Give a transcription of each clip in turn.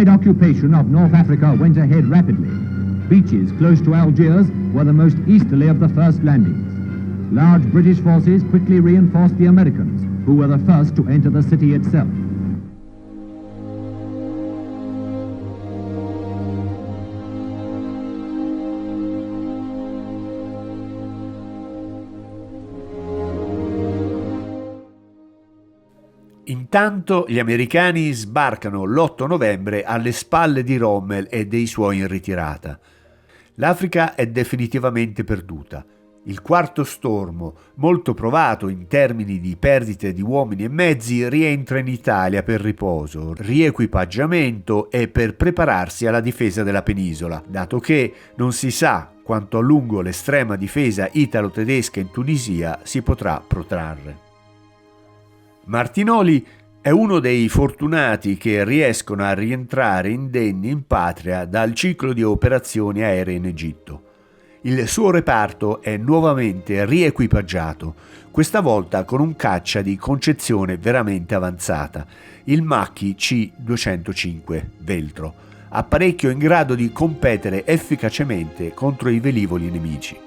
Allied occupation of North Africa went ahead rapidly. Beaches close to Algiers were the most easterly of the first landings. Large British forces quickly reinforced the Americans, who were the first to enter the city itself. Intanto gli americani sbarcano l'8 novembre alle spalle di Rommel e dei suoi in ritirata. L'Africa è definitivamente perduta. Il quarto stormo, molto provato in termini di perdite di uomini e mezzi, rientra in Italia per riposo, riequipaggiamento e per prepararsi alla difesa della penisola, dato che non si sa quanto a lungo l'estrema difesa italo-tedesca in Tunisia si potrà protrarre. Martinoli è uno dei fortunati che riescono a rientrare indenni in patria dal ciclo di operazioni aeree in Egitto. Il suo reparto è nuovamente riequipaggiato, questa volta con un caccia di concezione veramente avanzata, il Macchi C-205 Veltro, apparecchio in grado di competere efficacemente contro i velivoli nemici.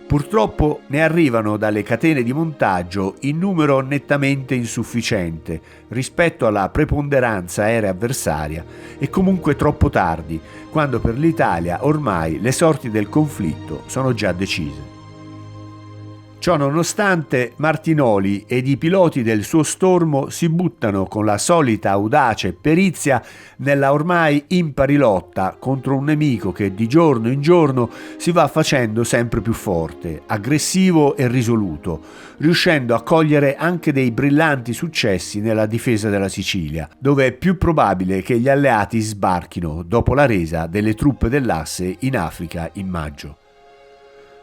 Purtroppo ne arrivano dalle catene di montaggio in numero nettamente insufficiente rispetto alla preponderanza aerea avversaria e comunque troppo tardi, quando per l'Italia ormai le sorti del conflitto sono già decise. Ciò nonostante, Martinoli ed i piloti del suo stormo si buttano con la solita audacia e perizia nella ormai impari lotta contro un nemico che di giorno in giorno si va facendo sempre più forte, aggressivo e risoluto, riuscendo a cogliere anche dei brillanti successi nella difesa della Sicilia, dove è più probabile che gli alleati sbarchino dopo la resa delle truppe dell'asse in Africa in maggio.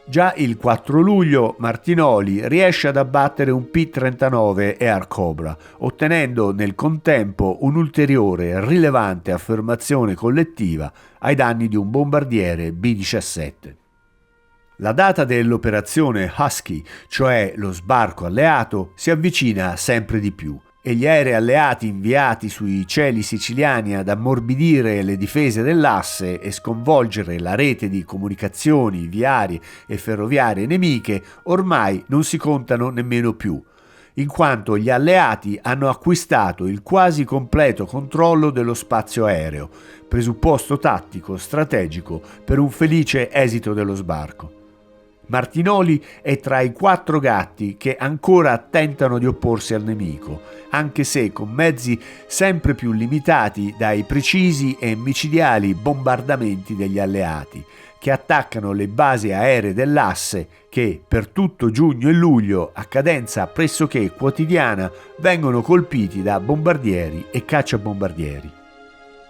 Già il 4 luglio Martinoli riesce ad abbattere un P-39 Air Cobra, ottenendo nel contempo un'ulteriore rilevante affermazione collettiva ai danni di un bombardiere B-17. La data dell'operazione Husky, cioè lo sbarco alleato, si avvicina sempre di più e gli aerei alleati inviati sui cieli siciliani ad ammorbidire le difese dell'asse e sconvolgere la rete di comunicazioni viarie e ferroviarie nemiche ormai non si contano nemmeno più, in quanto gli alleati hanno acquistato il quasi completo controllo dello spazio aereo, presupposto tattico strategico per un felice esito dello sbarco. Martinoli è tra i 4 gatti che ancora tentano di opporsi al nemico, anche se con mezzi sempre più limitati dai precisi e micidiali bombardamenti degli alleati, che attaccano le basi aeree dell'asse che per tutto giugno e luglio a cadenza pressoché quotidiana vengono colpiti da bombardieri e cacciabombardieri.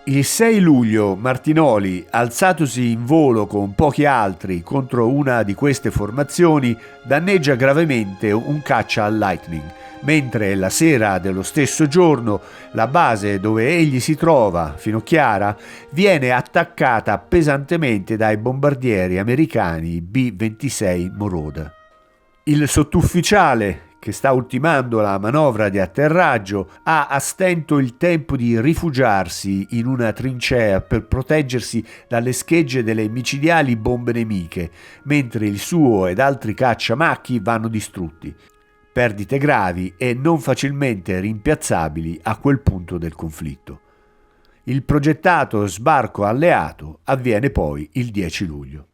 Il 6 luglio Martinoli, alzatosi in volo con pochi altri contro una di queste formazioni, danneggia gravemente un caccia al Lightning, mentre la sera dello stesso giorno la base dove egli si trova, Finocchiara, viene attaccata pesantemente dai bombardieri americani B-26 Moroda. Il sottufficiale, che sta ultimando la manovra di atterraggio, ha a stento il tempo di rifugiarsi in una trincea per proteggersi dalle schegge delle micidiali bombe nemiche, mentre il suo ed altri cacciamacchi vanno distrutti. Perdite gravi e non facilmente rimpiazzabili a quel punto del conflitto. Il progettato sbarco alleato avviene poi il 10 luglio.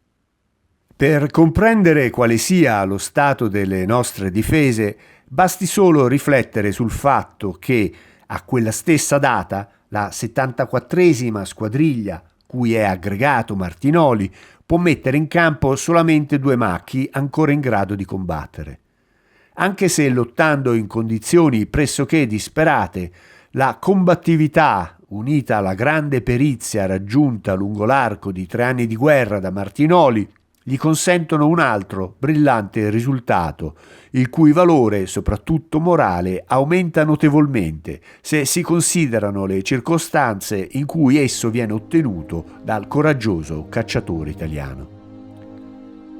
Per comprendere quale sia lo stato delle nostre difese, basti solo riflettere sul fatto che a quella stessa data la 74esima squadriglia, cui è aggregato Martinoli, può mettere in campo solamente 2 macchi ancora in grado di combattere. Anche se lottando in condizioni pressoché disperate, la combattività unita alla grande perizia raggiunta lungo l'arco di 3 anni di guerra da Martinoli gli consentono un altro brillante risultato, il cui valore, soprattutto morale, aumenta notevolmente se si considerano le circostanze in cui esso viene ottenuto dal coraggioso cacciatore italiano.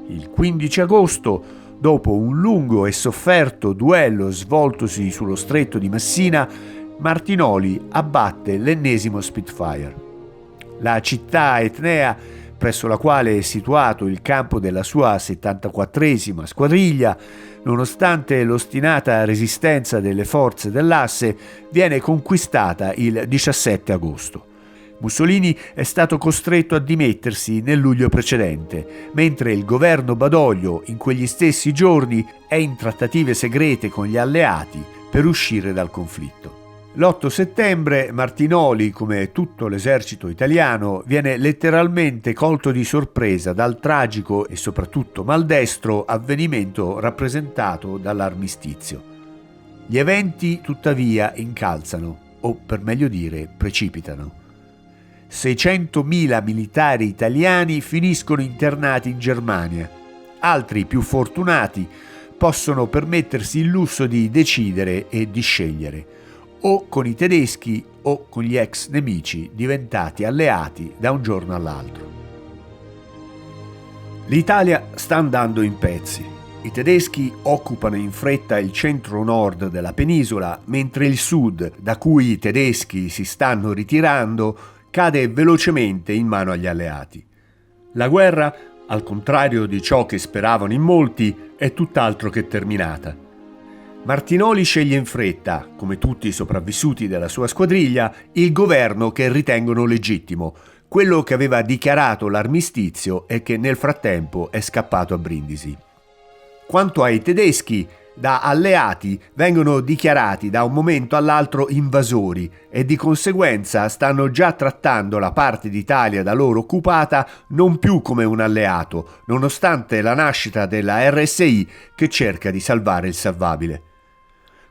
Il 15 agosto, dopo un lungo e sofferto duello svoltosi sullo stretto di Messina, Martinoli abbatte l'ennesimo Spitfire. La città etnea, presso la quale è situato il campo della sua 74esima squadriglia, nonostante l'ostinata resistenza delle forze dell'asse, viene conquistata il 17 agosto. Mussolini è stato costretto a dimettersi nel luglio precedente, mentre il governo Badoglio in quegli stessi giorni è in trattative segrete con gli alleati per uscire dal conflitto. L'8 settembre Martinoli, come tutto l'esercito italiano, viene letteralmente colto di sorpresa dal tragico e soprattutto maldestro avvenimento rappresentato dall'armistizio. Gli eventi, tuttavia, incalzano, o per meglio dire, precipitano. 600.000 militari italiani finiscono internati in Germania. Altri, più fortunati, possono permettersi il lusso di decidere e di scegliere, o con i tedeschi o con gli ex nemici diventati alleati da un giorno all'altro. L'Italia sta andando in pezzi. I tedeschi occupano in fretta il centro-nord della penisola, mentre il sud, da cui i tedeschi si stanno ritirando, cade velocemente in mano agli alleati. La guerra, al contrario di ciò che speravano in molti, è tutt'altro che terminata. Martinoli sceglie in fretta, come tutti i sopravvissuti della sua squadriglia, il governo che ritengono legittimo, quello che aveva dichiarato l'armistizio e che nel frattempo è scappato a Brindisi. Quanto ai tedeschi, da alleati vengono dichiarati da un momento all'altro invasori e di conseguenza stanno già trattando la parte d'Italia da loro occupata non più come un alleato, nonostante la nascita della RSI che cerca di salvare il salvabile.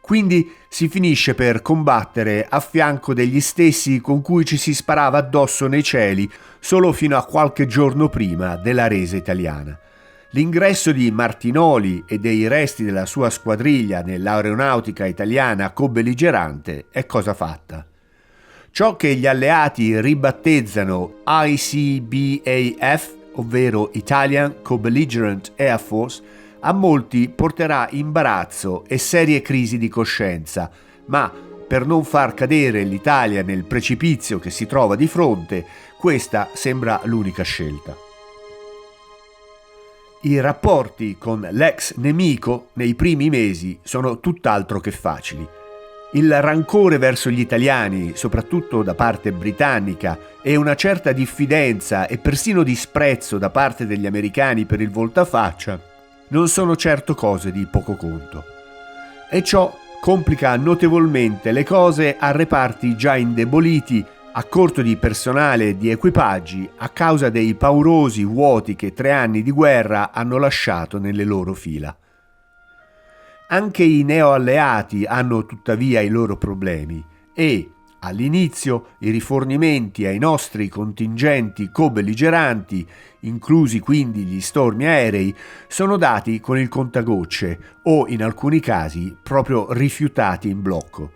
Quindi si finisce per combattere a fianco degli stessi con cui ci si sparava addosso nei cieli solo fino a qualche giorno prima della resa italiana. L'ingresso di Martinoli e dei resti della sua squadriglia nell'aeronautica italiana co-belligerante è cosa fatta. Ciò che gli alleati ribattezzano ICBAF, ovvero Italian Co-Belligerent Air Force, a molti porterà imbarazzo e serie crisi di coscienza, ma per non far cadere l'Italia nel precipizio che si trova di fronte, questa sembra l'unica scelta. I rapporti con l'ex nemico nei primi mesi sono tutt'altro che facili. Il rancore verso gli italiani, soprattutto da parte britannica, e una certa diffidenza e persino disprezzo da parte degli americani per il voltafaccia non sono certo cose di poco conto. E ciò complica notevolmente le cose a reparti già indeboliti, a corto di personale e di equipaggi a causa dei paurosi vuoti che 3 anni di guerra hanno lasciato nelle loro fila. Anche i neoalleati hanno tuttavia i loro problemi e, all'inizio, i rifornimenti ai nostri contingenti co-belligeranti, inclusi quindi gli stormi aerei, sono dati con il contagocce o, in alcuni casi, proprio rifiutati in blocco.